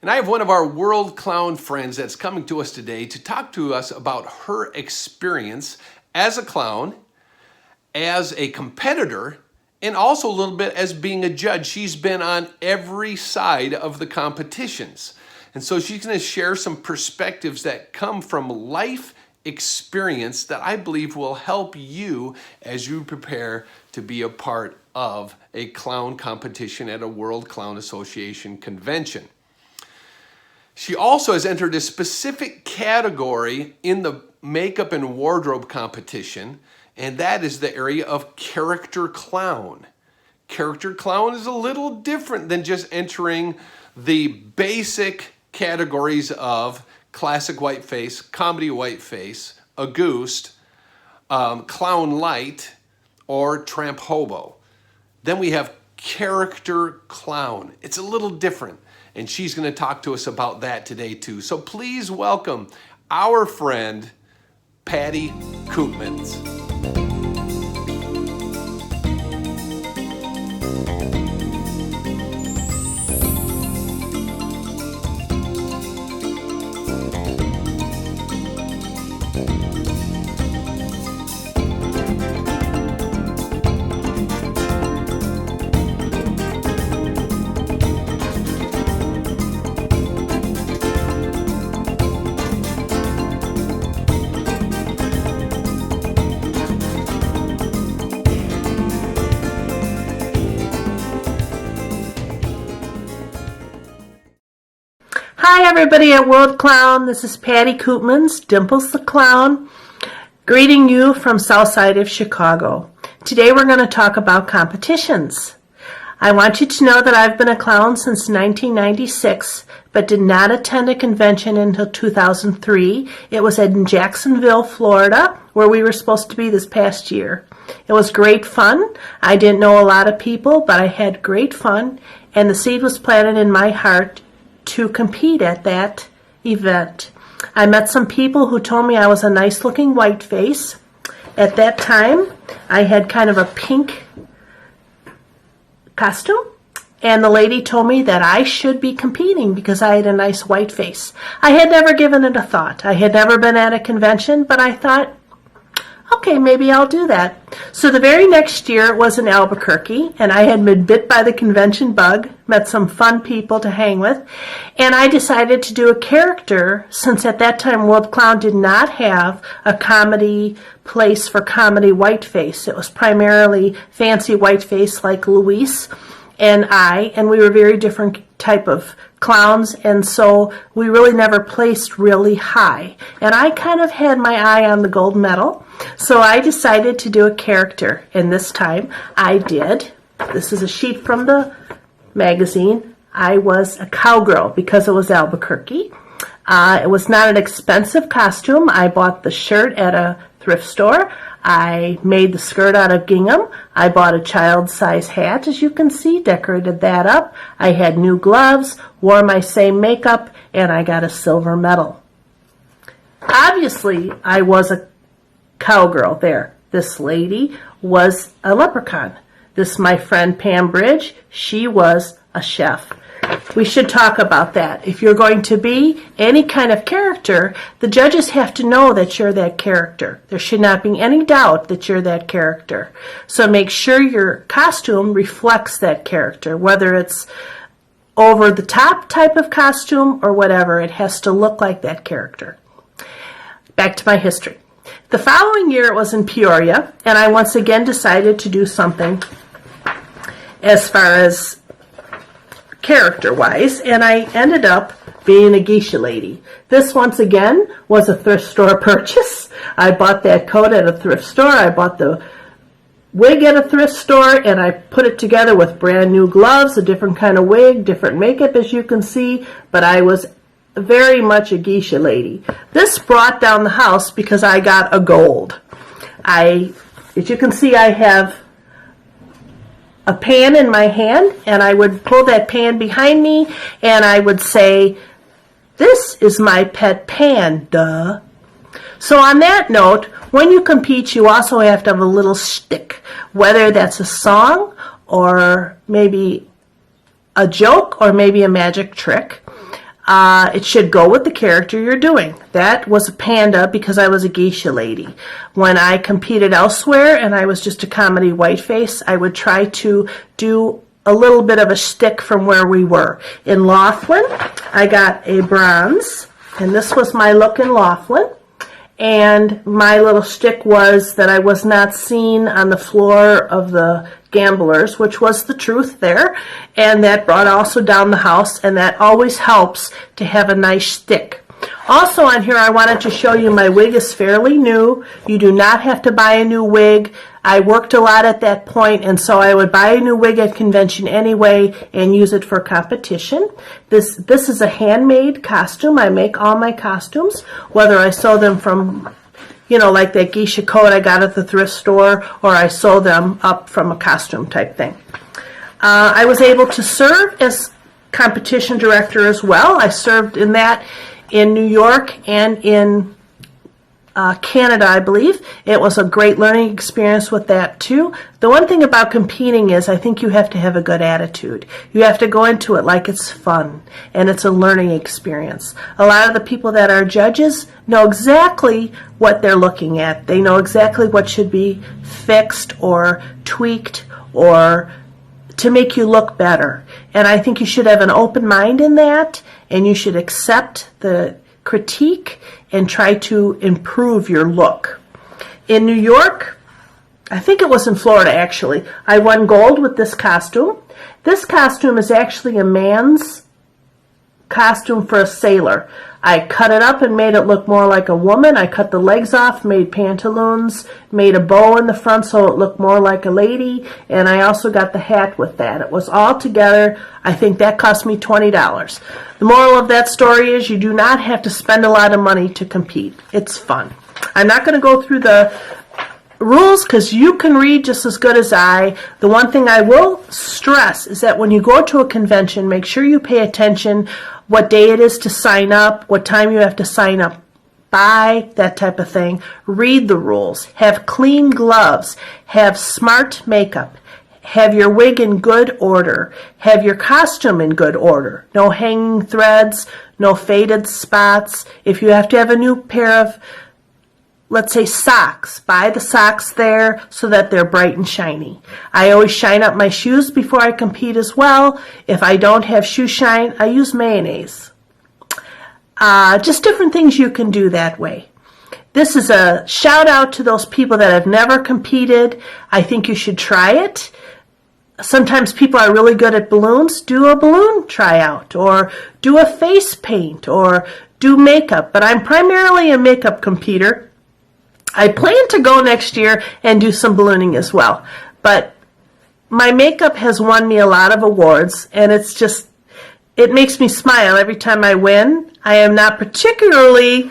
And I have one of our world clown friends that's coming to us today to talk to us about her experience as a clown, as a competitor, and also a little bit as being a judge. She's been on every side of the competitions. And so she's going to share some perspectives that come from life experience that I believe will help you as you prepare to be a part of a clown competition at a World Clown Association convention. She also has entered a specific category in the makeup and wardrobe competition, and that is the area of character clown. Character clown is a little different than just entering the basic categories of classic whiteface, comedy whiteface, auguste, clown light, or tramp hobo. Then we have character clown. It's a little different, and she's going to talk to us about that today too. So please welcome our friend, Patti Koopmans. Hi everybody at World Clown, this is Patti Koopmans, Dimples the Clown, greeting you from south side of Chicago. Today we're going to talk about competitions. I want you to know that I've been a clown since 1996, but did not attend a convention until 2003. It was in Jacksonville, Florida, where we were supposed to be this past year. It was great fun. I didn't know a lot of people, but I had great fun, and the seed was planted in my heart to compete at that event. I met some people who told me I was a nice looking white face. At that time, I had kind of a pink costume, and the lady told me that I should be competing because I had a nice white face. I had never given it a thought. I had never been at a convention, but I thought, okay, maybe I'll do that. So the very next year it was in Albuquerque, and I had been bit by the convention bug, met some fun people to hang with, and I decided to do a character since at that time World Clown did not have a comedy place for comedy whiteface. It was primarily fancy whiteface like Luis and I, and we were very different type of clowns, and so we really never placed really high. And I kind of had my eye on the gold medal, so I decided to do a character, and this time I did. This is a sheet from the magazine. I was a cowgirl because it was Albuquerque. It was not an expensive costume. I bought the shirt at a thrift store. I made the skirt out of gingham. I bought a child-size hat, as you can see, decorated that up. I had new gloves, wore my same makeup, and I got a silver medal. Obviously, I was a cowgirl there. This lady was a leprechaun. This, my friend Pam Bridge, she was a chef. We should talk about that. If you're going to be any kind of character, the judges have to know that you're that character. There should not be any doubt that you're that character. So make sure your costume reflects that character, whether it's over the top type of costume or whatever. It has to look like that character. Back to my history. The following year it was in Peoria, and I once again decided to do something as far as character-wise, and I ended up being a geisha lady. This, once again, was a thrift store purchase. I bought that coat at a thrift store. I bought the wig at a thrift store, and I put it together with brand new gloves, a different kind of wig, different makeup, as you can see, but I was very much a geisha lady. This brought down the house because I got a gold. As you can see, I have a pan in my hand, and I would pull that pan behind me, and I would say, "This is my pet pan, duh." So on that note, when you compete, you also have to have a little shtick, whether that's a song or maybe a joke or maybe a magic trick. It should go with the character you're doing. That was a panda because I was a geisha lady. When I competed elsewhere and I was just a comedy whiteface, I would try to do a little bit of a shtick from where we were. In Laughlin, I got a bronze, and this was my look in Laughlin. And my little shtick was that I was not seen on the floor of the gamblers, which was the truth there. And that brought also down the house, and that always helps to have a nice shtick. Also on here, I wanted to show you my wig is fairly new. You do not have to buy a new wig. I worked a lot at that point, and so I would buy a new wig at convention anyway and use it for competition. This is a handmade costume. I make all my costumes, whether I sew them from, like that geisha coat I got at the thrift store, or I sew them up from a costume type thing. I was able to serve as competition director as well. I served in that in New York and in Canada, I believe. It was a great learning experience with that too. The one thing about competing is I think you have to have a good attitude. You have to go into it like it's fun and it's a learning experience. A lot of the people that are judges know exactly what they're looking at. They know exactly what should be fixed or tweaked or to make you look better. And I think you should have an open mind in that, and you should accept the critique and try to improve your look. In New York, I think it was in Florida actually, I won gold with this costume. This costume is actually a man's costume for a sailor. I cut it up and made it look more like a woman. I cut the legs off, made pantaloons, made a bow in the front so it looked more like a lady, and I also got the hat with that. It was all together. I think that cost me $20. The moral of that story is you do not have to spend a lot of money to compete. It's fun. I'm not going to go through the rules because you can read just as good as I. The one thing I will stress is that when you go to a convention, make sure you pay attention what day it is to sign up, what time you have to sign up by, that type of thing. Read the rules. Have clean gloves. Have smart makeup. Have your wig in good order. Have your costume in good order. No hanging threads, no faded spots. If you have to have a new pair of, let's say, socks, buy the socks there so that they're bright and shiny. I always shine up my shoes before I compete as well. If I don't have shoe shine, I use mayonnaise. Just different things you can do that way. This is a shout out to those people that have never competed. I think you should try it. Sometimes people are really good at balloons. Do a balloon tryout, or do a face paint, or do makeup. But I'm primarily a makeup competitor. I plan to go next year and do some ballooning as well. But my makeup has won me a lot of awards, and it makes me smile every time I win. I am not particularly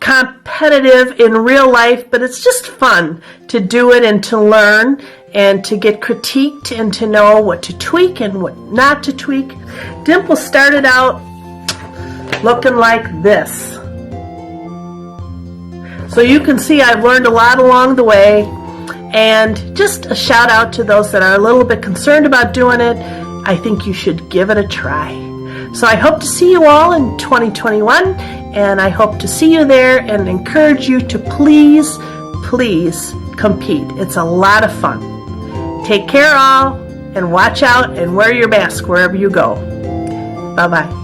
competitive in real life, but it's just fun to do it and to learn and to get critiqued and to know what to tweak and what not to tweak. Dimple started out looking like this. So you can see I've learned a lot along the way, and just a shout out to those that are a little bit concerned about doing it. I think you should give it a try. So I hope to see you all in 2021, and I hope to see you there and encourage you to please, please compete. It's a lot of fun. Take care all, and watch out and wear your mask wherever you go. Bye-bye.